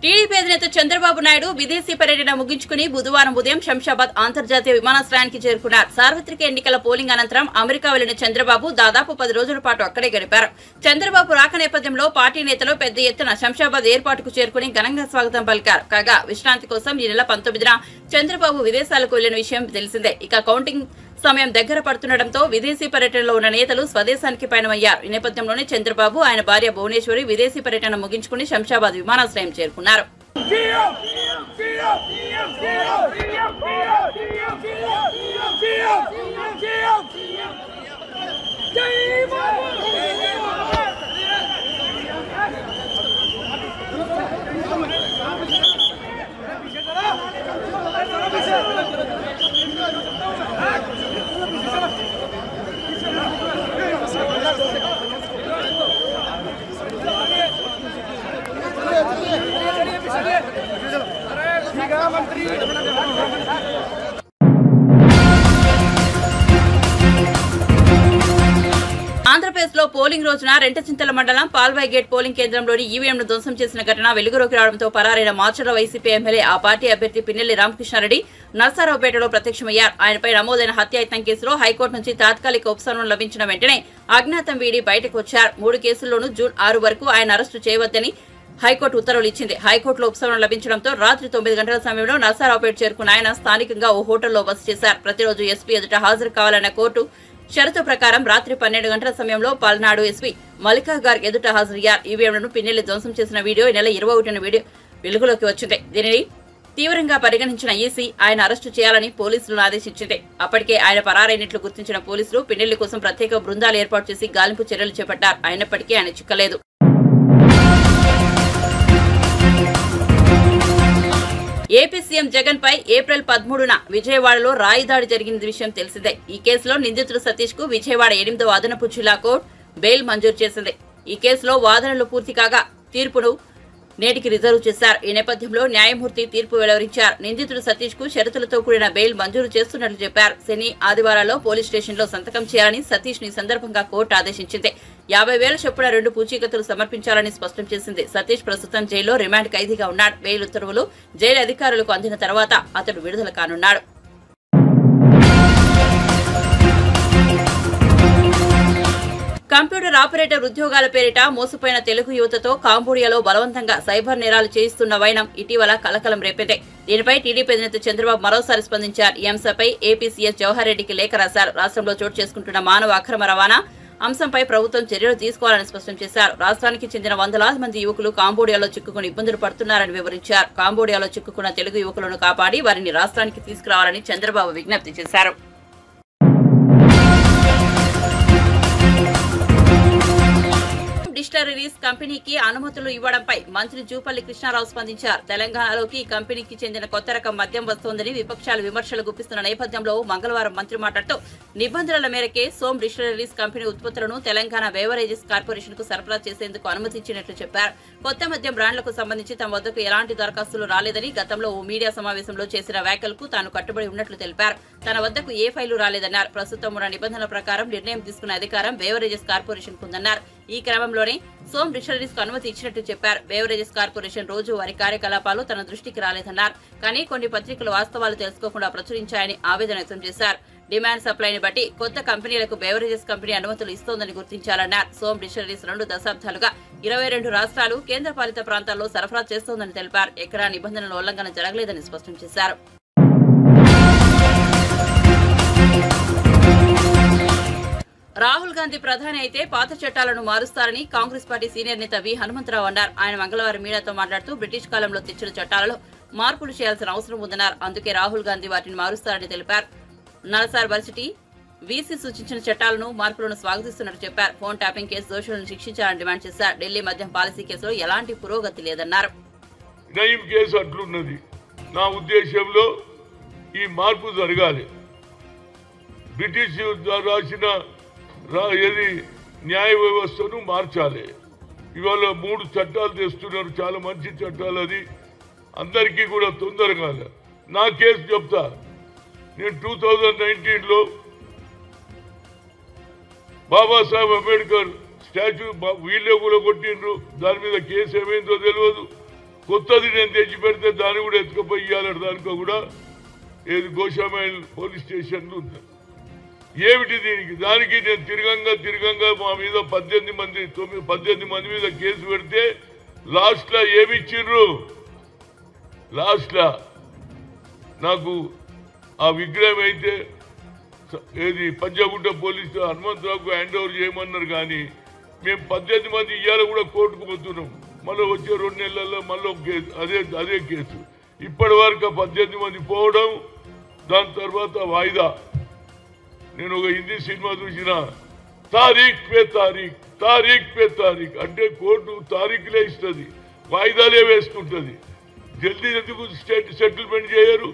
TDP అధినేత చంద్రబాబు నాయుడు విదేశీ పర్యటన ముగించుకుని బుధవారం ఉదయం శంషాబాద్ అంతర్జాతీయ విమానాశ్రయానికి చేరుకున్నారు. సార్వత్రిక ఎన్నికల పోలింగ్ అనంతరం అమెరికా వెళ్లిన చంద్రబాబు దాదాపు 10 రోజుల పాటు అక్కడే గడిపారు. చంద్రబాబు రాక నేపథ్యంలో పార్టీ నేతలు పెద్ద ఎత్తున శంషాబాద్ ఎయిర్పోర్టుకు చేరుకుని ఘనంగా స్వాగతం పలికారు. కాగా విశ్రాంతి కోసం ఈ నెల 19న చంద్రబాబు విదేశాలకు వెళ్లిన విషయం తెలిసిందే. ఇక కౌంటింగ్ సమయం దగ్గర పడుతుండటంతో విదేశీ పర్యటనలో ఉన్న నేతలు స్వదేశానికి పయనమయ్యారు. ఈ నేపథ్యంలోనే చంద్రబాబు ఆయన భార్య భువనేశ్వరి విదేశీ పర్యటన ముగించుకుని శంషాబాద్ విమానాశ్రయం చేరుకున్నారు. ఆంధ్రప్రదేశ్ లో పోలింగ్ రోజున రెంటచింతల మండలం పాల్వాయి గేట్ పోలింగ్ కేంద్రంలోని ఈవీఎంను ధ్వంసం చేసిన ఘటన వెలుగులోకి రావడంతో పరారైన మాచర్ల వైసీపీ ఎమ్మెల్యే ఆ పార్టీ అభ్యర్థి పిన్నెల్లి రామకృష్ణారెడ్డి నర్సారావుపేటలో ప్రత్యక్షమయ్యారు. ఆయనపై నమోదైన హత్యాయత్నం కేసులో హైకోర్టు నుంచి తాత్కాలిక ఉపశమనం లభించిన వెంటనే అజ్ఞాతం వీడి బయటకు వచ్చారు. 3 కేసుల్లోనూ జూన్ 6 వరకు ఆయన అరెస్టు చేయవద్దని హైకోర్టు ఉత్తర్వులు ఇచ్చింది. హైకోర్టులో ఉపశమనం లభించడంతో రాత్రి 9 గంటల సమయంలో నర్సారావుపేట చేరుకున్న ఆయన స్థానికంగా ఓ హోటల్లో బస చేశారు. ప్రతిరోజు ఎస్పీ ఎదుట హాజరు కావాలన్న కోర్టు షరతు ప్రకారం రాత్రి 12 గంటల సమయంలో పల్నాడు ఎస్పీ మల్లికా గారి ఎదుట హాజరయ్యారు. ఈవీఎంలను పిన్నెల్లి ధ్వంసం చేసిన వీడియో ఈ నెల 21న వీడియో వెలుగులోకి వచ్చింది. దీనిని తీవ్రంగా పరిగణించిన ఈసీ ఆయన అరెస్టు చేయాలని పోలీసులను ఆదేశించింది. అప్పటికే ఆయన పరారైనట్లు గుర్తించిన పోలీసులు పిన్నెల్లి కోసం ప్రత్యేక బృందాలు ఏర్పాటు చేసి గాలింపు చర్యలు చేపట్టారు. అయినప్పటికీ ఆయన చిక్కలేదు. ఏపీ సీఎం జగన్ పై ఏప్రిల్ 13న విజయవాడలో రాయి దాడి జరిగిన విషయం తెలిసిందే. ఈ కేసులో నిందితుడు సతీష్ కు విజయవాడ 8వ అదనపు జిల్లా కోర్టు బెయిల్ మంజూరు చేసింది. ఈ కేసులో వాదనలు పూర్తి కాగా తీర్పును నేటికి రిజర్వ్ చేశారు. ఈ నేపథ్యంలో న్యాయమూర్తి తీర్పు వెలువరించారు. నిందితుడు సతీష్ కు షరతులతో కూడిన బెయిల్ మంజూరు చేస్తున్నట్లు చెప్పారు. శని ఆదివారాల్లో పోలీస్ స్టేషన్ లో సంతకం చేయాలని సతీష్ ని సందర్భంగా కోర్టు ఆదేశించింది. 50,000 చొప్పున 2 పూచీకత్తులు సమర్పించాలని స్పష్టం చేసింది. సతీష్ ప్రస్తుతం జైల్లో రిమాండ్ ఖైదీగా ఉన్నాడు. బెయిల్ ఉత్తర్వులు జైలు అధికారులకు అందిన తర్వాత అతడు విడుదల కానున్నాడు. కంప్యూటర్ ఆపరేటర్ ఉద్యోగాల పేరిట మోసపోయిన తెలుగు యువతతో కాంబోడియాలో బలవంతంగా సైబర్ నేరాలు చేయిస్తున్న వైనం ఇటీవల కలకలం రేపింది. దీనిపై టీడీపీ అధినేత చంద్రబాబు మరోసారి స్పందించారు. ఈ అంశంపై ఏపీ సీఎస్ జవహర్ రెడ్డికి లేఖ రాశారు. రాష్ట్రంలో చోటు చేసుకుంటున్న మానవ అక్రమ రవాణా అంశంపై ప్రభుత్వం చర్యలు తీసుకోవాలని స్పష్టం చేశారు. రాష్ట్రానికి చెందిన 100,000 మంది యువకులు కాంబోడియాలో చిక్కుకుని ఇబ్బందులు పడుతున్నారని వివరించారు. కాంబోడియాలో చిక్కుకున్న తెలుగు యువకులను కాపాడి వారిని రాష్ట్రానికి తీసుకురావాలని చంద్రబాబు విజ్ఞప్తి చేశారు. డిస్టిలరీస్ కంపెనీకి అనుమతులు ఇవ్వడంపై మంత్రి జూపల్లి కృష్ణారావు స్పందించారు. తెలంగాణలోకి ఈ కంపెనీకి చెందిన కొత్త రకం మద్యం వస్తోందని విపక్షాలు విమర్శలు గుప్పిస్తున్న నేపథ్యంలో మంగళవారం మంత్రి మాట్లాడుతూ నిబంధనల మేరకే సోమ్ డిస్టిలరీస్ కంపెనీ ఉత్పత్తులను తెలంగాణ బేవరేజెస్ కార్పొరేషన్ కు సరఫరా చేసేందుకు అనుమతించినట్లు చెప్పారు. కొత్త మద్యం బ్రాండ్లకు సంబంధించి తమ వద్దకు ఎలాంటి దరఖాస్తులు రాలేదని గతంలో ఓ మీడియా సమావేశంలో చేసిన వ్యాఖ్యలకు తాను కట్టుబడి ఉన్నట్లు తెలిపారు. తన వద్దకు ఏ ఫైలు రాలేదన్నారు. ప్రస్తుతం ఉన్న నిబంధనల ప్రకారం నిర్ణయం తీసుకున్న అధికారం బేవరేజెస్ కార్పొరేషన్ కుందన్నారు. ఈ క్రమంలోనే సోమ్ డిస్టిలరీస్ కు అనుమతి ఇచ్చినట్టు చెప్పారు. బేవరేజెస్ కార్పొరేషన్ రోజు వారి కార్యకలాపాలు తన దృష్టికి రాలేదన్నారు. కానీ కొన్ని పత్రికలు వాస్తవాలు తెలుసుకోకుండా ప్రచురించాయని ఆవేదన వ్యక్తం చేశారు. డిమాండ్ సప్లైని బట్టి కొత్త కంపెనీలకు బేవరేజెస్ కంపెనీ అనుమతులు ఇస్తోందని గుర్తించాలన్నారు. సోమ్ డిస్టిలరీస్ 2 దశాబ్దాలుగా 22 రాష్ట్రాలు కేంద్రపాలిత ప్రాంతాల్లో సరఫరా చేస్తోందని తెలిపారు. ఎక్కడా నిబంధనల ఉల్లంఘన జరగలేదని స్పష్టం చేశారు. రాహుల్ గాంధీ ప్రధాని అయితే పాత చట్టాలను మారుస్తారని కాంగ్రెస్ పార్టీ సీనియర్ నేత వి హనుమంతరావు అన్నారు. ఆయన మంగళవారం మీడియాతో మాట్లాడుతూ బ్రిటిష్ కాలంలో తెచ్చిన చట్టాలలో మార్పులు చేయాల్సిన అవసరం ఉందన్నారు. అందుకే రాహుల్ గాంధీ వాటిని మారుస్తారని తెలిపారు. నల్సార్ వర్సిటీ వీసీ సూచించిన చట్టాలను మార్పులను స్వాగతిస్తున్నట్టు చెప్పారు. ఫోన్ ట్యాపింగ్ కేసు దోషులను శిక్షించాలని డిమాండ్ చేశారు. ఢిల్లీ మద్యం పాలసీ కేసులో ఎలాంటి పురోగతి లేదన్నారు. నా ఉద్దేశంలో ఈ మార్పు జరగాలి. బ్రిటిష్ రాసిన న్యాయ వ్యవస్థను మార్చాలి. ఇవాళ 3 చట్టాలు తెస్తున్నారు, చాలా మంచి చట్టాలు. అది అందరికీ కూడా తొందరగా. నా కేసు చెప్తా. నేను 2019లో బాబాసాహెబ్ అంబేద్కర్ స్టాచ్యూ వీళ్ళే కూడా కొట్టిండ్రు. దాని మీద కేసు ఏమైందో తెలియదు. కొత్తది నేను తెచ్చి పెడితే దాన్ని కూడా ఎత్తుకపోయి ఇవ్వాలంటే దానికో కూడా ఏది గోషామైల్ పోలీస్ స్టేషన్లు ఉంది. ఏమిటి దీనికి దానికి నేను తిరగంగా మా మీద 18 మంది మీద కేసు పెడితే లాస్ట్లో ఏమిచ్చిర్రు? లాస్ట్లో నాకు ఆ విగ్రహం అయితే ఏది పంజాగుట్ట పోలీసు హనుమంతరావుకు హ్యాండ్ ఓవర్ చేయమన్నారు. కానీ మేము 18 మంది ఇవాళ కూడా కోర్టుకు పోతున్నాం. మళ్ళీ వచ్చే 2 నెలల్లో మళ్ళీ కేసు అదే కేసు. ఇప్పటి వరకు 18 మంది పోవడం, దాని తర్వాత వాయిదా. నేను ఒక హిందీ సినిమా చూసిన, తారీఖ్ పే తారీఖ్ అంటే కోర్టు తారీఖులే ఇస్తుంది, వాయిదాలే వేస్తుంటుంది. జల్దీ ఎందుకు సెటిల్మెంట్ చేయరు?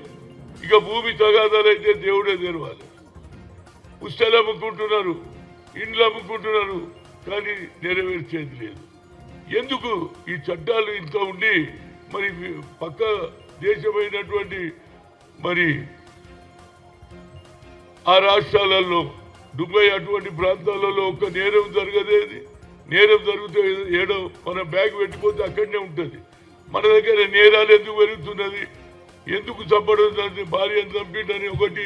ఇక భూమి తగాదాలు అయితే దేవుడే తెరవాలి. పుస్తకాలు అమ్ముకుంటున్నారు, ఇండ్లు అమ్ముకుంటున్నారు, కానీ నెరవేర్చేది లేదు. ఎందుకు ఈ చట్టాలు ఇంత ఉండి మరి పక్క దేశమైనటువంటి మరి ఆ రాష్ట్రాలలో దుబాయ్ అటువంటి ప్రాంతాలలో ఒక నేరం జరగదేది. నేరం జరిగితే ఏడో మన బ్యాగ్ పెట్టిపోతే అక్కడనే ఉంటుంది. మన దగ్గర నేరాలు ఎందుకు పెరుగుతున్నది? ఎందుకు చంపడం? భార్యను చంపినని ఒకటి,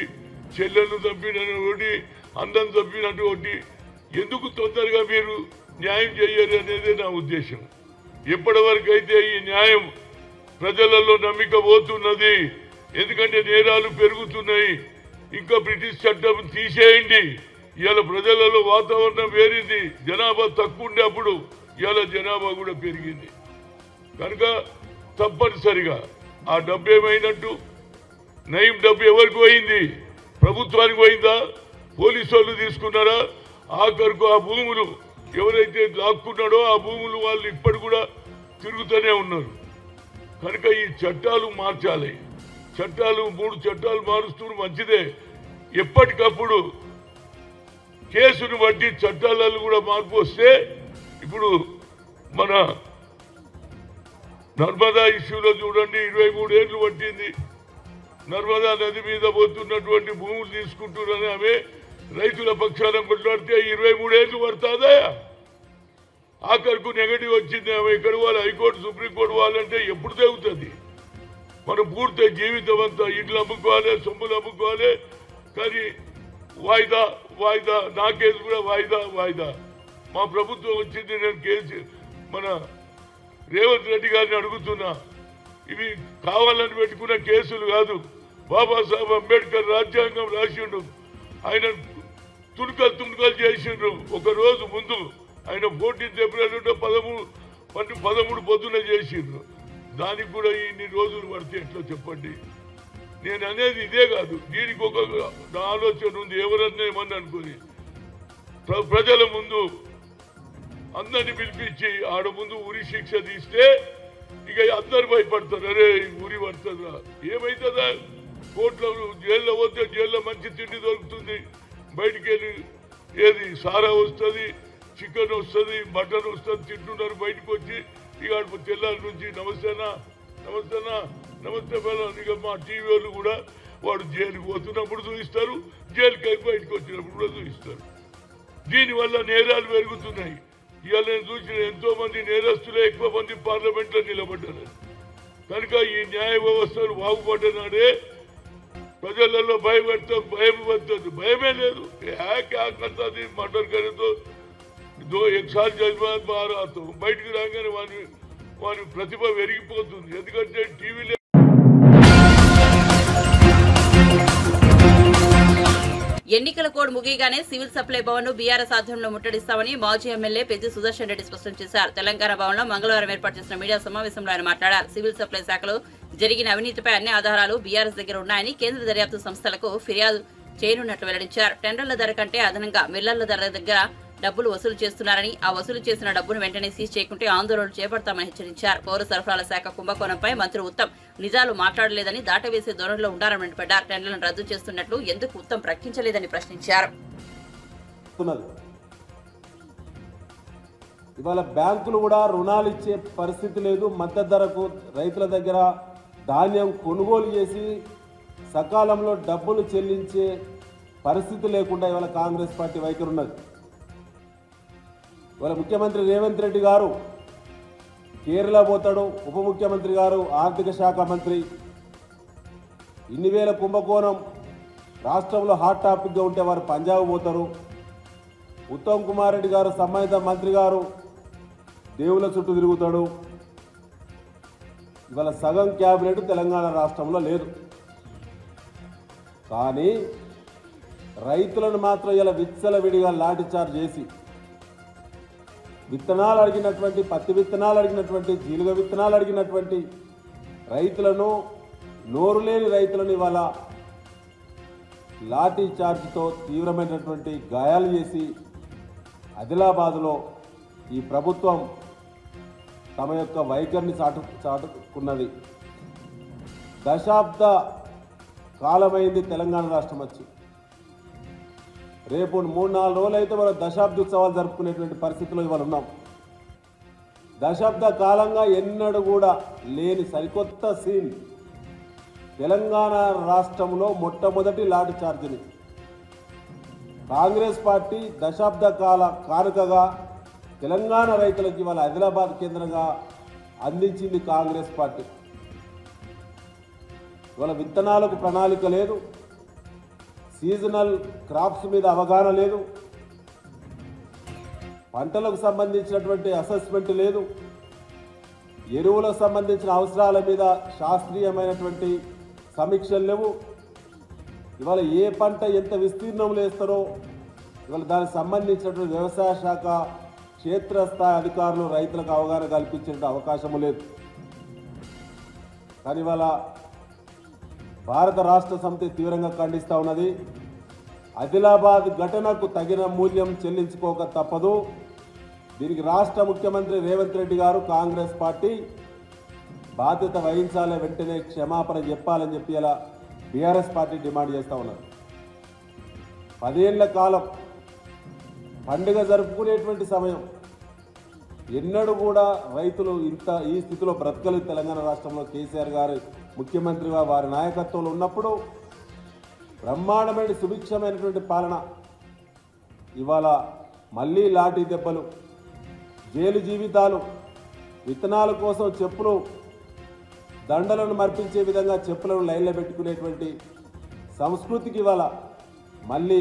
చెల్లెలను చంపినని ఒకటి, అందం చంపినట్టు ఒకటి. ఎందుకు తొందరగా మీరు న్యాయం చేయరు అనేది నా ఉద్దేశం. ఎప్పటి వరకు అయితే ఈ న్యాయం ప్రజలలో నమ్మిక పోతున్నది, ఎందుకంటే నేరాలు పెరుగుతున్నాయి. ఇంకా బ్రిటిష్ చట్టం తీసేయండి. ఇవాళ ప్రజలలో వాతావరణం వేరింది. జనాభా తక్కువ ఉండే అప్పుడు ఇవాళ జనాభా కూడా పెరిగింది. కనుక తప్పనిసరిగా ఆ డబ్బు ఏమైనట్టు? నయం డబ్బు ఎవరికి పోయింది? ప్రభుత్వానికి పోయిందా? పోలీసు వాళ్ళు తీసుకున్నారా? ఆఖరుకు ఆ భూములు ఎవరైతే లాక్కున్నాడో ఆ భూములు వాళ్ళు ఇప్పటి కూడా తిరుగుతూనే ఉన్నారు. కనుక ఈ చట్టాలు మార్చాలి. చట్టాలు 3 చట్టాలు మారుస్తూ మంచిదే. ఎప్పటికప్పుడు కేసును బట్టి చట్టాలలో కూడా మార్పు వస్తే, ఇప్పుడు మన నర్మదా ఇష్యూలో చూడండి, 23 ఏళ్ళు పట్టింది. నర్మదా నది మీద పోతున్నటువంటి భూములు తీసుకుంటున్నారని ఆమె రైతుల పక్షాన కొట్లాడితే 23 ఏళ్ళు పడుతుందా? ఆఖరుకు నెగటివ్ వచ్చింది. ఆమె ఎక్కడ వాళ్ళు హైకోర్టు సుప్రీంకోర్టు వాళ్ళంటే ఎప్పుడు తెగుతుంది? మనం పూర్తి జీవితం అంతా ఇండ్లు అమ్ముకోవాలి, సొమ్ములు అమ్ముకోవాలి. కానీ వాయిదా నా కేసు కూడా వాయిదా. మా ప్రభుత్వం వచ్చింది, నేను కేసు మన రేవంత్ రెడ్డి గారిని అడుగుతున్నా, ఇవి కావాలని పెట్టుకున్న కేసులు కాదు. బాబాసాహెబ్ అంబేద్కర్ రాజ్యాంగం రాసిండు, ఆయన తుణుకలు చేసిండ్రు. ఒక రోజు ముందు ఆయన 14 ఏప్రిల్ 13 పొద్దున చేసిండ్రు. దానికి కూడా ఇన్ని రోజులు పడితే ఎట్లా చెప్పండి? నేను అనేది ఇదే కాదు, దీనికి ఒక ఆలోచన ఉంది. ఎవరన్నా ఏమన్నా అనుకుని ప్రజల ముందు అందరిని పిలిపించి ఆడ ముందు ఉరి శిక్ష తీస్తే ఇక అందరు భయపడతారు. అరే ఉరి పడుతుందా? ఏమవుతుందా? కోర్టులో జైల్లో పోతే జైల్లో మంచి తిండి దొరుకుతుంది. బయటికి వెళ్ళి ఏది సారా వస్తుంది, చికెన్ వస్తుంది, మటన్ వస్తుంది, తింటున్నారు. బయటకు వచ్చి ఇక తెల్లారి నుంచి నమస్తే బలం. ఇక మా టీవీ వాళ్ళు కూడా వాడు జైలుకి పోతున్నప్పుడు చూపిస్తారు, జైలుకి బయటకు వచ్చినప్పుడు కూడా చూపిస్తారు. దీనివల్ల నేరాలు పెరుగుతున్నాయి. ఇవాళ నేను చూసిన ఎంతో మంది నేరస్తులే ఎక్కువ మంది పార్లమెంట్లో నిలబడ్డారు. కనుక ఈ న్యాయ వ్యవస్థలు బాగుపడ్డనాడే ప్రజలలో భయం పడుతుంది. భయమే లేదు. హ్యాక్ మర్డర్ కరేతో 1 साल జజ్బాత్ బారాతో బయటికి రాగానే వారి ప్రతిభ పెరిగిపోతుంది. ఎందుకంటే టీవీలో ఎన్నికల కోడ్ ముగియగానే సివిల్ సప్లై భవన్ ను బీఆర్ఎస్ ఆధ్వర్యంలో ముట్టడిస్తామని మాజీ ఎమ్మెల్యే పెద్ది సుదర్శన్ రెడ్డి స్పష్టం చేశారు. తెలంగాణ భవన్ లో మంగళవారం ఏర్పాటు చేసిన మీడియా సమావేశంలో ఆయన మాట్లాడారు. సివిల్ సప్లై శాఖలో జరిగిన అవినీతిపై అన్ని ఆధారాలు బీఆర్ఎస్ దగ్గర ఉన్నాయని కేంద్ర దర్యాప్తు సంస్థలకు ఫిర్యాదు చేయనున్నట్లు వెల్లడించారు. టెండర్ల ధర కంటే అదనంగా మిల్లర్ల ధర దగ్గర డబ్బులు వసూలు చేస్తున్నారని, ఆ వసూలు చేసిన డబ్బును వెంటనే సీజ్ చేయకుంటే ఆందోళనలు చేపడతామని హెచ్చరించారు. పౌర సరఫరాల శాఖ కుంభకోణంపై మంత్రి ఉత్తమ్ నిజాలు మాట్లాడలేదని, దాటవేసే ధోరణిలో ఉండాలని మండిపడ్డారు. టెండర్లను రద్దు చేస్తున్నట్లు ఎందుకు ఉత్తమ్ ప్రకటించలేదని ప్రశ్నించారు. ఇవాళ బ్యాంకులు కూడా రుణాలు ఇచ్చే పరిస్థితి లేదు. మద్దతు ధరకు రైతుల దగ్గర ధాన్యం కొనుగోలు చేసి సకాలంలో డబ్బులు చెల్లించే పరిస్థితి లేకుండా ఇవాళ కాంగ్రెస్ పార్టీ వైఖరి ఉన్నది. ఇవాళ ముఖ్యమంత్రి రేవంత్ రెడ్డి గారు కేరళ పోతాడు ఉప ముఖ్యమంత్రి గారు, ఆర్థిక శాఖ మంత్రి. ఇన్ని వేల కుంభకోణం రాష్ట్రంలో హాట్ టాపిక్గా ఉంటే వారు పంజాబ్ పోతారు. ఉత్తమ్ కుమార్ రెడ్డి గారు సంబంధిత మంత్రి గారు దేవుళ్ళ చుట్టూ తిరుగుతాడు. ఇవాళ సగం క్యాబినెట్ తెలంగాణ రాష్ట్రంలో లేదు. కానీ రైతులను మాత్రం ఇలా విచ్చలవిడిగా లాఠీచార్జ్ చేసి విత్తనాలు అడిగినటువంటి, పత్తి విత్తనాలు అడిగినటువంటి, జీలుగ విత్తనాలు అడిగినటువంటి రైతులను, నోరు లేని రైతులను ఇవాళ లాఠీ చార్జ్తో తీవ్రమైనటువంటి గాయాలు చేసి ఆదిలాబాద్లో ఈ ప్రభుత్వం తమ యొక్క వైఖరిని చాటుకున్నది. దశాబ్ద కాలమైంది తెలంగాణ రాష్ట్రం వచ్చి. రేపు 3-4 రోజులు అయితే మనం దశాబ్ద ఉత్సవాలు జరుపుకునేటువంటి పరిస్థితిలో ఇవాళ ఉన్నాం. దశాబ్ద కాలంగా ఎన్నడూ కూడా లేని సరికొత్త సీన్ తెలంగాణ రాష్ట్రంలో మొట్టమొదటి లాఠీ చార్జిని కాంగ్రెస్ పార్టీ దశాబ్ద కాల కానుకగా తెలంగాణ రైతులకు ఇవాళ ఆదిలాబాద్ కేంద్రంగా అందించింది కాంగ్రెస్ పార్టీ. ఇవాళ విత్తనాలకు ప్రణాళిక లేదు, సీజనల్ క్రాప్స్ మీద అవగాహన లేదు, పంటలకు సంబంధించినటువంటి అసెస్మెంట్ లేదు, ఎరువులకు సంబంధించిన అవసరాల మీద శాస్త్రీయమైనటువంటి సమీక్షలు లేవు. ఇవాళ ఏ పంట ఎంత విస్తీర్ణంలో వేస్తారో ఇవాళ దానికి సంబంధించినటువంటి వ్యవసాయ శాఖ క్షేత్రస్థాయి అధికారులు రైతులకు అవగాహన కల్పించే అవకాశం లేదు. కానీ ఇవాళ భారత రాష్ట్ర సమితి తీవ్రంగా ఖండిస్తూ ఉన్నది. ఆదిలాబాద్ ఘటనకు తగిన మూల్యం చెల్లించుకోక తప్పదు. దీనికి రాష్ట్ర ముఖ్యమంత్రి రేవంత్ రెడ్డి గారు, కాంగ్రెస్ పార్టీ బాధ్యత వహించాలి, వెంటనే క్షమాపణ చెప్పాలని చెప్పి ఇలా బీఆర్ఎస్ పార్టీ డిమాండ్ చేస్తూ ఉన్నారు. 10 ఏళ్ల కాలం పండుగ జరుపుకునేటువంటి సమయం ఎన్నడూ కూడా రైతులు ఈ స్థితిలో బ్రతకలేదు. తెలంగాణ రాష్ట్రంలో కేసీఆర్ గారు ముఖ్యమంత్రిగా వారి నాయకత్వంలో ఉన్నప్పుడు బ్రహ్మాండమైన సుభిక్షమైనటువంటి పాలన. ఇవాళ మళ్ళీ లాఠీ దెబ్బలు, జైలు జీవితాలు, విత్తనాల కోసం చెప్పులు దండలను మర్పించే విధంగా చెప్పులను లైన్లో పెట్టుకునేటువంటి సంస్కృతికి ఇవాళ మళ్ళీ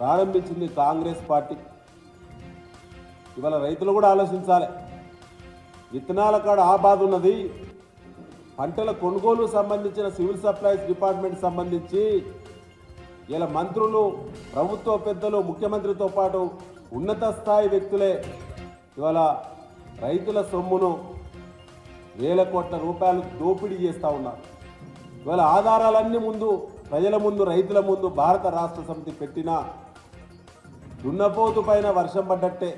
ప్రారంభించింది కాంగ్రెస్ పార్టీ. ఇవాళ రైతులు కూడా ఆలోచించాలి. విత్తనాల కాడ ఆ బాధ ఉన్నది. పంటల కొనుగోలు సంబంధించిన సివిల్ సప్లైస్ డిపార్ట్మెంట్ సంబంధించి ఇలా మంత్రులు, ప్రభుత్వ పెద్దలు, ముఖ్యమంత్రితో పాటు ఉన్నత స్థాయి వ్యక్తులే ఇవాళ రైతుల సొమ్మును వేల కోట్ల రూపాయలు దోపిడీ చేస్తూ ఉన్నారు. ఇవాళ ఆధారాలన్నీ ముందు ప్రజల ముందు, రైతుల ముందు భారత రాష్ట్ర సమితి పెట్టిన దున్నపోతు పైన వర్షం పడ్డట్టే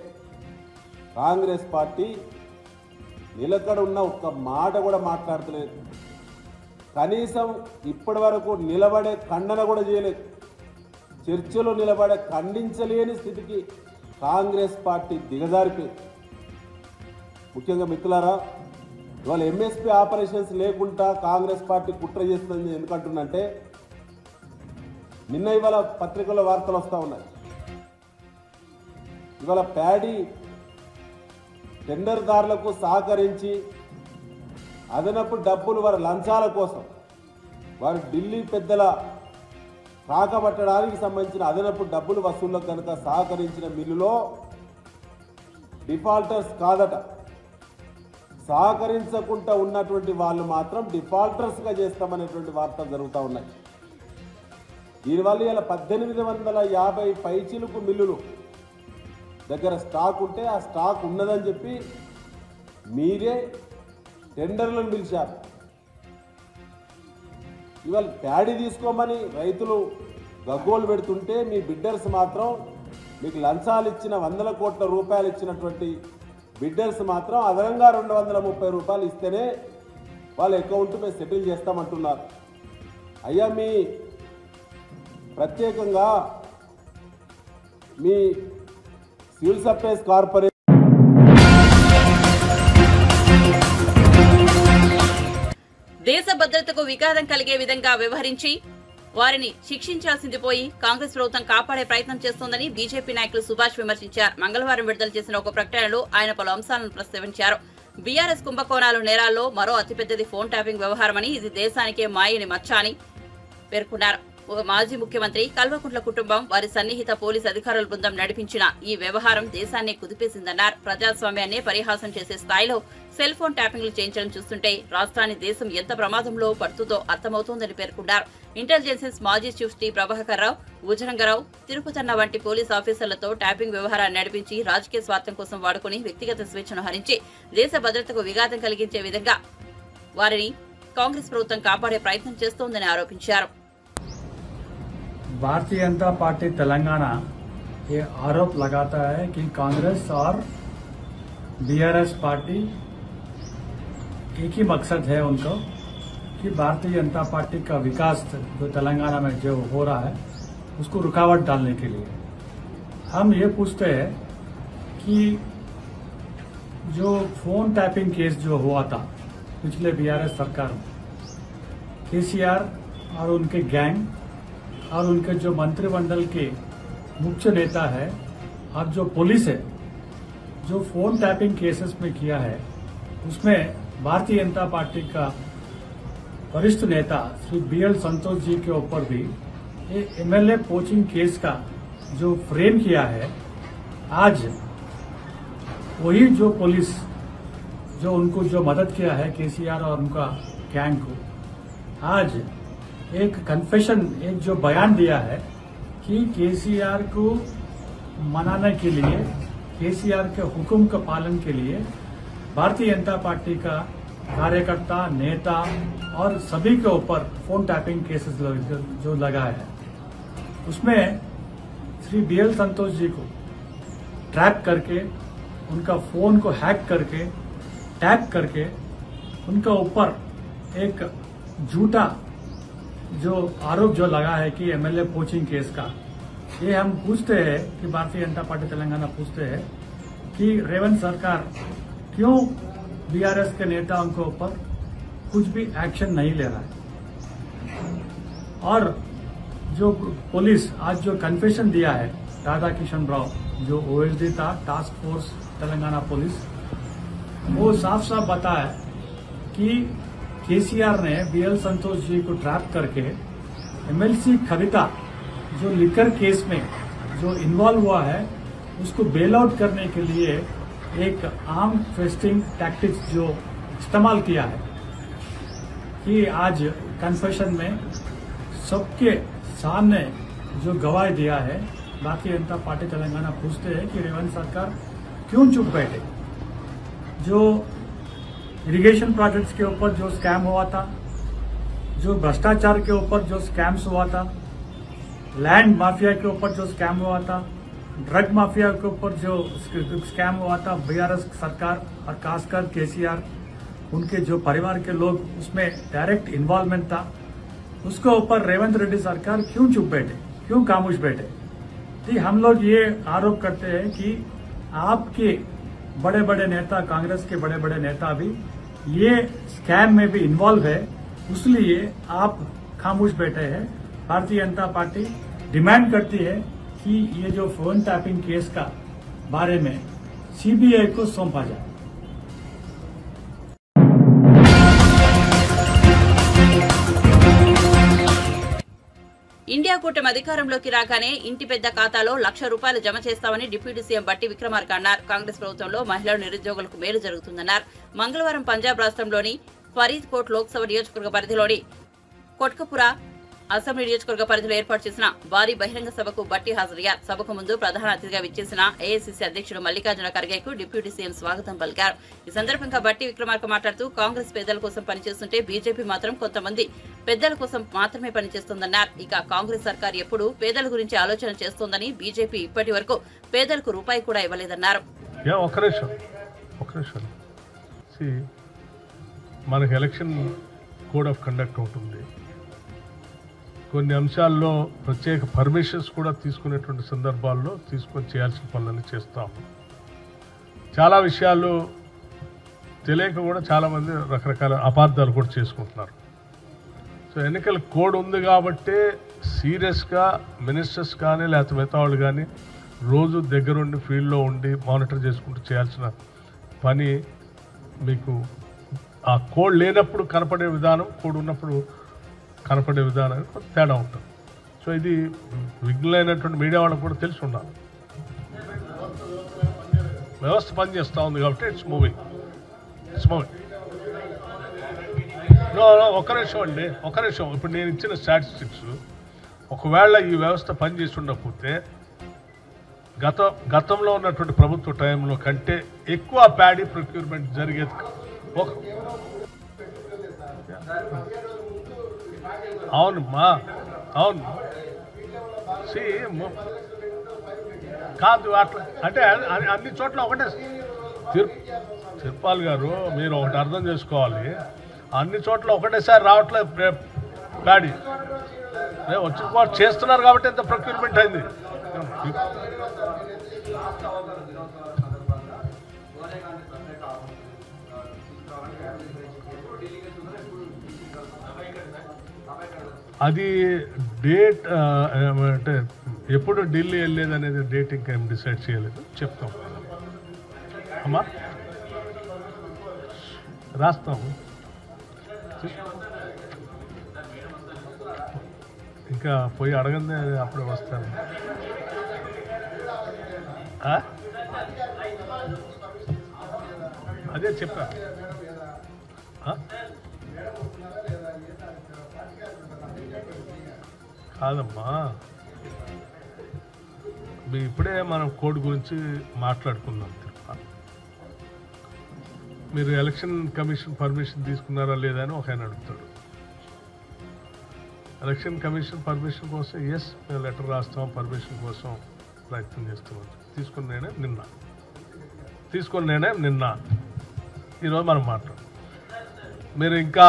కాంగ్రెస్ పార్టీ నిలకడ ఉన్న ఒక్క మాట కూడా మాట్లాడతలేదు. కనీసం ఇప్పటి వరకు నిలబడే ఖండన కూడా చేయలేదు. చర్చలో నిలబడే ఖండించలేని స్థితికి కాంగ్రెస్ పార్టీ దిగజారిపోయింది. ముఖ్యంగా మిత్రులారా, ఇవాళ ఎంఎస్పీ ఆపరేషన్స్ లేకుండా కాంగ్రెస్ పార్టీ కుట్ర చేస్తుంది. ఎందుకంటున్నంటే నిన్న ఇవాళ పత్రికల్లో వార్తలు వస్తూ ఉన్నాయి. ఇవాళ ప్యాడీ టెండర్దారులకు సహకరించి అదనపు డబ్బులు వారి లంచాల కోసం, వారి ఢిల్లీ పెద్దల కాకపట్టడానికి సంబంధించిన అదనపు డబ్బులు వసూళ్లకు కనుక సహకరించిన మిల్లులో డిఫాల్టర్స్ కాదట, సహకరించకుండా ఉన్నటువంటి వాళ్ళు మాత్రం డిఫాల్టర్స్గా చేస్తామనేటువంటి వార్తలు జరుగుతూ ఉన్నాయి. దీనివల్ల ఇలా 1850 పైచిలుకు మిల్లులు దగ్గర స్టాక్ ఉంటే ఆ స్టాక్ ఉన్నదని చెప్పి మీరే టెండర్లను పిలిచారు. ఇవాళ ప్యాడీ తీసుకోమని రైతులు గగ్గోలు పెడుతుంటే మీ బిడ్డర్స్ మాత్రం మీకు లంచాలు ఇచ్చిన 100 కోట్ల రూపాయలు ఇచ్చినటువంటి బిడ్డర్స్ మాత్రం అదనంగా 230 రూపాయలు ఇస్తేనే వాళ్ళ అకౌంట్ మేము సెటిల్ చేస్తామంటున్నారు. అయ్యా, మీ ప్రత్యేకంగా మీ సివిల్ సప్లైస్ కార్పొరేషన్ దేశ భద్రతకు విఘాతం కలిగే విధంగా వ్యవహరించి వారిని శిక్షించాల్సింది పోయి కాంగ్రెస్ ప్రభుత్వం కాపాడే ప్రయత్నం చేస్తోందని బీజేపీ నాయకులు సుభాష్ విమర్శించారు. మంగళవారం విడుదల చేసిన ఒక ప్రకటనలో ఆయన పలు అంశాలను ప్రస్తావించారు. బీఆర్ఎస్ కుంభకోణాలు నేరాల్లో మరో అతిపెద్దది ఫోన్ ట్యాపింగ్ వ్యవహారమని, ఇది దేశానికే మాయని మచ్చ అని పేర్కొన్నారు. మాజీ ముఖ్యమంత్రి కల్వకుంట్ల కుటుంబం, వారి సన్నిహిత పోలీసు అధికారుల బృందం నడిపించిన ఈ వ్యవహారం దేశాన్ని కుదిపేసిందన్నారు. ప్రజాస్వామ్యాన్ని పరిహాసం చేసే స్థాయిలో సెల్ ఫోన్ ట్యాపింగ్లు చేయించడం చూస్తుంటే రాష్ట్రాన్ని దేశం ఎంత ప్రమాదంలో పడుతుందో అర్థమవుతోందని పేర్కొన్నారు. ఇంటెలిజెన్స్ మాజీ చీఫ్ టీ ప్రభాకర్ రావు, భుజరంగరావు, తిరుపతన్న వంటి పోలీసు ఆఫీసర్లతో ట్యాపింగ్ వ్యవహారాన్ని నడిపించి రాజకీయ స్వార్థం కోసం వాడుకుని వ్యక్తిగత స్వేచ్ఛను హరించి దేశ భద్రతకు విఘాతం కలిగించే విధంగా వారిని కాంగ్రెస్ ప్రభుత్వం కాపాడే ప్రయత్నం చేస్తోందని ఆరోపించారు. भारतीय जनता पार्टी तेलंगाना ये आरोप लगाता है कि कांग्रेस और बीआरएस पार्टी एक ही मकसद है उनको कि भारतीय जनता पार्टी का विकास जो तेलंगाना में जो हो रहा है उसको रुकावट डालने के लिए। हम ये पूछते हैं कि जो फोन टैपिंग केस जो हुआ था पिछले बीआरएस सरकार में, केसीआर और उनके गैंग और उनके जो मंत्रिमंडल के मुख्य नेता है और जो पुलिस है, जो फोन टैपिंग केसेस में किया है, उसमें भारतीय जनता पार्टी का वरिष्ठ नेता श्री बीएल संतोष जी के ऊपर भी ये एमएलए पोचिंग केस का जो फ्रेम किया है, आज वही जो पुलिस जो उनको जो मदद किया है केसीआर और उनका गैंग को, आज एक कन्फेशन, एक जो बयान दिया है कि केसीआर को मनाने के लिए, केसीआर के हुक्म का पालन के लिए भारतीय जनता पार्टी का कार्यकर्ता, नेता और सभी के ऊपर फोन टैपिंग केसेस जो लगा है, उसमें श्री बीएल संतोष जी को ट्रैप करके, उनका फोन को हैक करके, टैप करके उनका ऊपर एक झूठा जो आरोप जो लगा है कि एमएलए पोचिंग केस का, ये हम पूछते हैं कि भारतीय जनता पार्टी तेलंगाना पूछते हैं कि रेवंत सरकार क्यों बीआरएस के नेताओं के ऊपर कुछ भी एक्शन नहीं ले रहा है। और जो पुलिस आज जो कन्फेशन दिया है राधा किशन राव, जो ओएसडी था, टास्क फोर्स तेलंगाना पुलिस, वो साफ साफ बताया कि केसीआर ने बीएल संतोष जी को ट्रैप करके एमएलसी कविता जो लिकर केस में जो इन्वॉल्व हुआ है उसको बेल आउट करने के लिए एक आर्म ट्विस्टिंग टैक्टिक्स जो इस्तेमाल किया है, कि आज कन्फेशन में सबके सामने जो गवाही दिया है। भारतीय जनता पार्टी तेलंगाना पूछते हैं कि रेवंत सरकार क्यों चुप बैठे। जो इरिगेशन प्रोजेक्ट्स के ऊपर जो स्कैम हुआ था, जो भ्रष्टाचार के ऊपर जो स्कैम्स हुआ था, लैंड माफिया के ऊपर जो स्कैम हुआ था, ड्रग माफिया के ऊपर जो स्कैम हुआ था, बीआरएस सरकार और खासकर केसीआर उनके जो परिवार के लोग उसमें डायरेक्ट इन्वॉल्वमेंट था, उसके ऊपर रेवंत रेड्डी सरकार क्यों चुप बैठे, क्यों खामोश बैठे। तो हम लोग ये आरोप करते हैं कि आपके बड़े बड़े नेता, कांग्रेस के बड़े बड़े नेता भी ये स्कैम में भी इन्वॉल्व है, इसलिए आप खामोश बैठे हैं। भारतीय जनता पार्टी डिमांड करती है कि ये जो फोन टैपिंग केस का बारे में सीबीआई को सौंपा जाए। ఇండియా కూటమి అధికారంలోకి రాగానే ఇంటి పెద్ద ఖాతాలో ₹1,00,000 జమ చేస్తామని డిప్యూటీ సీఎం బట్టి విక్రమార్క అన్నారు. కాంగ్రెస్ ప్రభుత్వంలో మహిళలు, నిరుద్యోగులకు మేలు జరుగుతుందన్నారు. మంగళవారం పంజాబ్ రాష్ట్రంలోని ఫరీద్కోట్ లోక్సభ నియోజకవర్గ పరిధిలోని కొట్కపురా అసెంబ్లీ నియోజకవర్గ పరిధిలో ఏర్పాటు చేసిన భారీ బహిరంగ సభకు బట్టి హాజరయ్యారు. సభకు ముందు ప్రధాన అతిథిగా విచ్చేసిన ఏఐసీసీ అధ్యక్షుడు మల్లికార్జున ఖర్గేకు డిప్యూటీ సీఎం స్వాగతం పలికారు. ఈ సందర్భంగా బట్టి విక్రమార్క మాట్లాడుతూ కాంగ్రెస్ పేదల కోసం పనిచేస్తుంటే బీజేపీ మాత్రం కొంతమంది పెద్దల కోసం మాత్రమే పనిచేస్తోందన్నారు. ఇక కాంగ్రెస్ సర్కార్ ఎప్పుడూ పేదల గురించి ఆలోచన చేస్తోందని, బీజేపీ ఇప్పటి వరకు పేదలకు రూపాయి కూడా ఇవ్వలేదన్నారు. మనకి ఎలక్షన్ కోడ్ ఆఫ్ కండక్ట్ ఉంటుంది. కొన్ని అంశాల్లో ప్రత్యేక పర్మిషన్స్ కూడా తీసుకునేటువంటి సందర్భాల్లో తీసుకొని చేయాల్సిన పనులన్నీ చేస్తాము. చాలా విషయాలు తెలియక కూడా చాలామంది రకరకాల అపార్థాలు కూడా చేసుకుంటున్నారు. సో ఎన్నికల కోడ్ ఉంది కాబట్టి సీరియస్గా మినిస్టర్స్ కానీ లేకపోతే మిగతా వాళ్ళు కానీ రోజు దగ్గరుండి ఫీల్డ్లో ఉండి మానిటర్ చేసుకుంటూ చేయాల్సిన పని మీకు ఆ కోడ్ లేనప్పుడు కనపడే విధానం, కోడ్ ఉన్నప్పుడు కనపడే విధానానికి కొంత తేడా ఉంటుంది. సో ఇది విఘ్నులైనటువంటి మీడియా వాళ్ళకు కూడా తెలిసి ఉండాలి. వ్యవస్థ పనిచేస్తూ ఉంది కాబట్టి ఇట్స్ మూవింగ్. ఒక్క నిమిషం అండి, ఒక్క నిమిషం. ఇప్పుడు నేను ఇచ్చిన స్టాటిస్టిక్స్ ఒకవేళ ఈ వ్యవస్థ పనిచేసి ఉండకపోతే గతంలో ఉన్నటువంటి ప్రభుత్వ టైంలో కంటే ఎక్కువ ప్యాడీ ప్రొక్యూర్మెంట్ జరిగేది. అవునమ్మా, అవును. కాదు అట్లా అంటే అన్ని చోట్ల ఒకటే. తిరుపాల్ గారు, మీరు ఒకటి అర్థం చేసుకోవాలి, అన్ని చోట్ల ఒకటేసారి రావట్లేదు ప్యాడీ. వచ్చి చేస్తున్నారు కాబట్టి ఎంత ప్రొక్యూర్మెంట్ అయింది. అది డేట్ అంటే ఎప్పుడు ఢిల్లీ వెళ్ళేది అనేది డేట్ ఇంకా ఏం డిసైడ్ చేయలేదు, చెప్తాం అమ్మా, రాస్తాము. ఇంకా పోయి అడగందే అప్పుడే వస్తాను. అదే చెప్పా. కాదమ్మా, ఇప్పుడే మనం కోడ్ గురించి మాట్లాడుకుందాం. మీరు ఎలక్షన్ కమిషన్ పర్మిషన్ తీసుకున్నారా లేదా అని ఒక ఆయన అడుగుతాడు. ఎలక్షన్ కమిషన్ పర్మిషన్ కోసం ఎస్ మేము లెటర్ రాస్తాం, పర్మిషన్ కోసం ప్రయత్నం చేస్తున్నాం. తీసుకున్న నిర్ణయం నిన్న ఈరోజు మనం మాట్లాడు. మీరు ఇంకా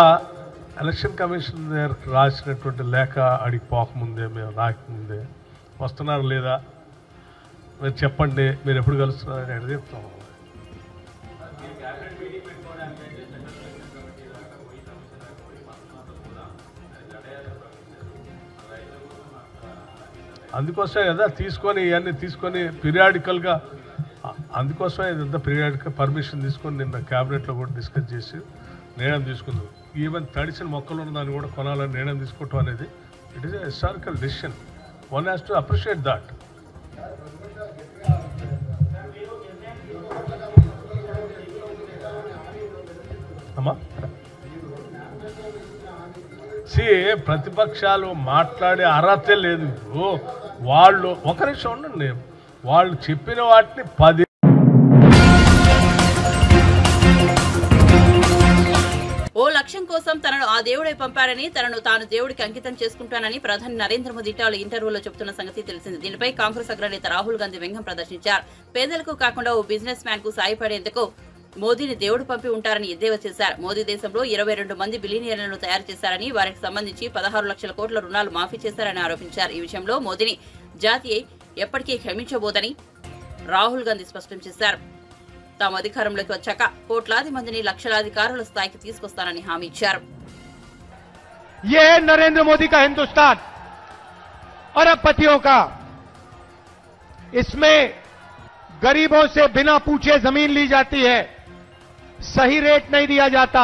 ఎలక్షన్ కమిషన్ దగ్గర రాసినటువంటి లేఖ అడిగి పోకముందే, మేము రాకముందే వస్తున్నారు లేదా మీరు చెప్పండి, మీరు ఎప్పుడు కలుస్తున్నారని అడిగి చెప్తాము. అందుకోసమే కదా తీసుకొని ఇవన్నీ తీసుకొని పీరియాడికల్గా, అందుకోసమే ఇదంతా పీరియాడికల్ పర్మిషన్ తీసుకొని నిన్న క్యాబినెట్లో కూడా డిస్కస్ చేసి నిర్ణయం తీసుకుందాం. ఈవెన్ తడిసిన మొక్కలు ఉన్న దాన్ని కూడా కొనాలని నిర్ణయం తీసుకోవటం అనేది it is a historical decision. One has to appreciate that. అమ్మా ప్రతిపక్షాలు మాట్లాడే అర్హతే లేదు. వాళ్ళు ఒక నిమిషం ఉండండి, వాళ్ళు చెప్పిన వాటిని 10 ఓ లక్ష్యం కోసం తనను ఆ దేవుడే పంపారని, తనను తాను దేవుడికి అంకితం చేసుకుంటానని ప్రధాని నరేంద్ర మోదీ ఇటీవల ఇంటర్వ్యూలో చెబుతున్న సంగతి తెలిసింది. దీనిపై కాంగ్రెస్ అగ్రనేత రాహుల్ గాంధీ వ్యంగ్యం ప్రదర్శించారు. పేదలకు కాకుండా ఓ బిజినెస్ మ్యాన్ కు సాయపడేందుకు మోదీని దేవుడు పంపి ఉంటారని ఎద్దేవా చేశారు. మోదీ దేశంలో 22 మంది బిలియనీర్లను తయారు చేశారని, వారికి సంబంధించి 16 లక్షల కోట్ల రుణాలు మాఫీ చేశారని ఆరోపించారు. ఈ విషయంలో మోదీని జాతి ఎప్పటికీ క్షమించబోదని రాహుల్ గాంధీ స్పష్టం చేశారు. తాము అధికారంలోకి వచ్చాక కోట్లాది మందిని లక్షలాధికారుల స్థాయికి తీసుకొస్తానని హామీ ఇచ్చారు. ये है नरेंद्र मोदी का हिंदुस्तान, अरबपतियों का. इसमें गरीबों से बिना पूछे जमीन ली जाती है, सही रेट नहीं दिया जाता,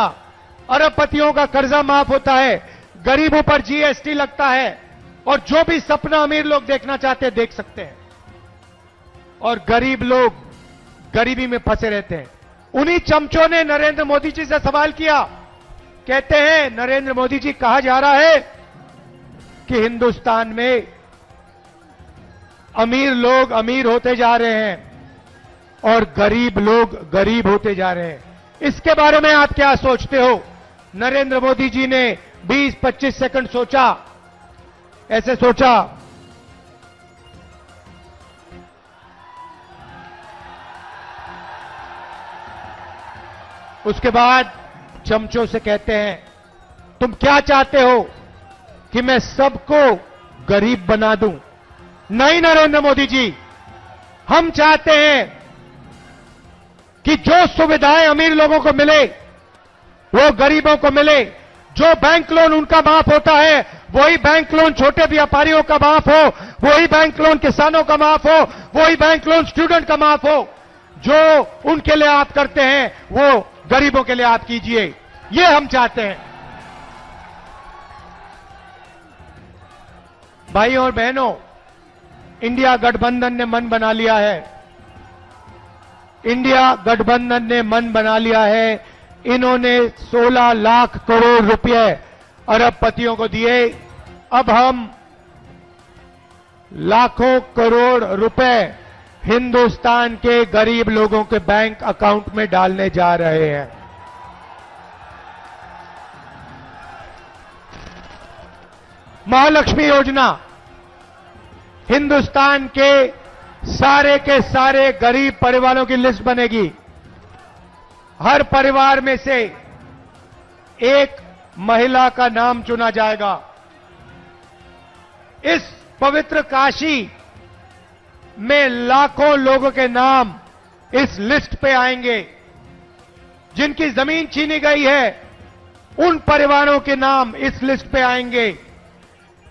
अरबपतियों का कर्जा माफ होता है, गरीबों पर जीएसटी लगता है, और जो भी सपना अमीर लोग देखना चाहते हैं देख सकते हैं, और गरीब लोग गरीबी में फंसे रहते हैं. उन्हीं चमचों ने नरेंद्र मोदी जी से सवाल किया. कहते हैं नरेंद्र मोदी जी, कहा जा रहा है कि हिंदुस्तान में अमीर लोग अमीर होते जा रहे हैं और गरीब लोग गरीब होते जा रहे हैं. इसके बारे में आप क्या सोचते हो? नरेंद्र मोदी जी ने 20-25 सेकंड सोचा, ऐसे सोचा. उसके बाद चमचों से कहते हैं, तुम क्या चाहते हो कि मैं सबको गरीब बना दूं? नहीं नरेंद्र मोदी जी, हम चाहते हैं कि जो सुविधाएं अमीर लोगों को मिले वो गरीबों को मिले. जो बैंक लोन उनका माफ होता है वही बैंक लोन छोटे व्यापारियों का माफ हो, वही बैंक लोन किसानों का माफ हो, वही बैंक लोन स्टूडेंट का माफ हो. जो उनके लिए आप करते हैं वो गरीबों के लिए आप कीजिए, ये हम चाहते हैं। भाइयों और बहनों, इंडिया गठबंधन ने मन बना लिया है। इंडिया गठबंधन ने मन बना लिया है। इन्होंने 16 लाख करोड़ रुपए अरबपतियों को दिए। अब हम लाखों करोड़ रुपए हिंदुस्तान के गरीब लोगों के बैंक अकाउंट में डालने जा रहे हैं। महालक्ष्मी योजना हिंदुस्तान के सारे गरीब परिवारों की लिस्ट बनेगी। हर परिवार में से एक महिला का नाम चुना जाएगा। इस पवित्र काशी में लाखों लोगों के नाम इस लिस्ट पे आएंगे। जिनकी जमीन छीनी गई है, उन परिवारों के नाम इस लिस्ट पे आएंगे।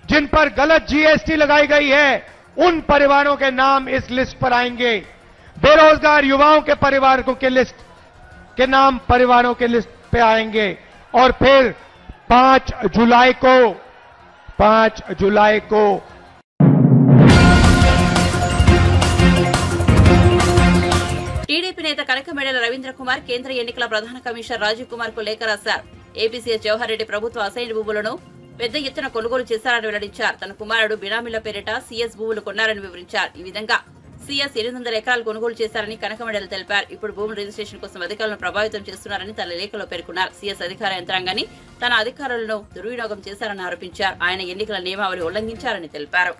जिन पर गलत जीएसटी लगाई गई है, उन परिवारों के नाम इस लिस्ट पर आएंगे। बेरोजगार युवाओं के परिवारों के लिस्ट के नाम परिवारों के लिस्ट पे आएंगे। और फिर 5 जुलाई को టీడీపీ నేత కనకమేడల రవీంద్ర కుమార్ కేంద్ర ఎన్నికల ప్రధాన కమిషనర్ రాజీవ్ కుమార్ కు లేఖ రాశారు. ఏపీసీఎస్ జవహర్ రెడ్డి ప్రభుత్వ అసైన్ భూములను పెద్ద ఎత్తున కొనుగోలు చేశారని వెల్లడించారు. తన కుమారుడు బినామీల పేరిట సీఎస్ భూములు కొన్నారని వివరించారు. ఈ విధంగా సీఎస్ 800 ఎకరాలు కొనుగోలు చేశారని కనకమేడల తెలిపారు. ఇప్పుడు భూముల రిజిస్ట్రేషన్ కోసం అధికారులను ప్రభావితం చేస్తున్నారని తన లేఖలో పేర్కొన్నారు. సీఎస్ అధికార యంత్రాంగాన్ని తన అధికారులను దుర్వినియోగం చేశారని ఆరోపించారు. ఆయన ఎన్నికల నియమావళి ఉల్లంఘించారని తెలిపారు.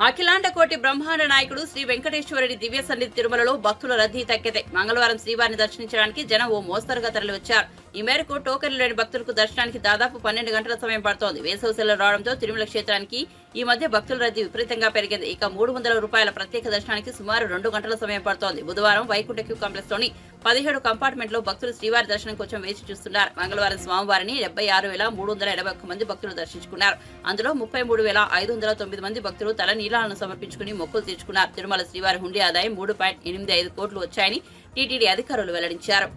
అఖిలాండ కోటి బ్రహ్మాండ నాయకుడు శ్రీ వెంకటేశ్వరుడి దివ్య సన్నిధి తిరుమలలో భక్తుల రద్దీ తగ్గితే మంగళవారం శ్రీవారిని దర్శించడానికి జనం ఓ మోస్తరుగా తరలివచ్చారు. ఈ మేరకు టోకెన్లు లేని భక్తులకు దర్శనానికి దాదాపు 12 గంటల సమయం పడుతోంది. వేసవి సెలవు రావడంతో తిరుమల క్షేత్రానికి ఈ మధ్య భక్తుల రద్దీ విపరీతంగా పెరిగింది. ఇక 300 రూపాయల ప్రత్యేక దర్శనానికి సుమారు 2 గంటల సమయం పడుతోంది. బుధవారం వైకుంఠ క్యూ కాంప్లెక్స్ లోని 17 కంపార్ట్మెంట్లో భక్తులు శ్రీవారి దర్శనం కోసం వేచి చూస్తున్నారు. మంగళవారం స్వామివారిని 76,381 మంది భక్తులు దర్శించుకున్నారు. అందులో 33,509 మంది భక్తులు తల నీలాలను సమర్పించుకుని మొక్కులు తీర్చుకున్నారు. తిరుమల శ్రీవారి హుండీ ఆదాయం 3.85 కోట్లు వచ్చాయని టీటీడీ అధికారులు వెల్లడించారు.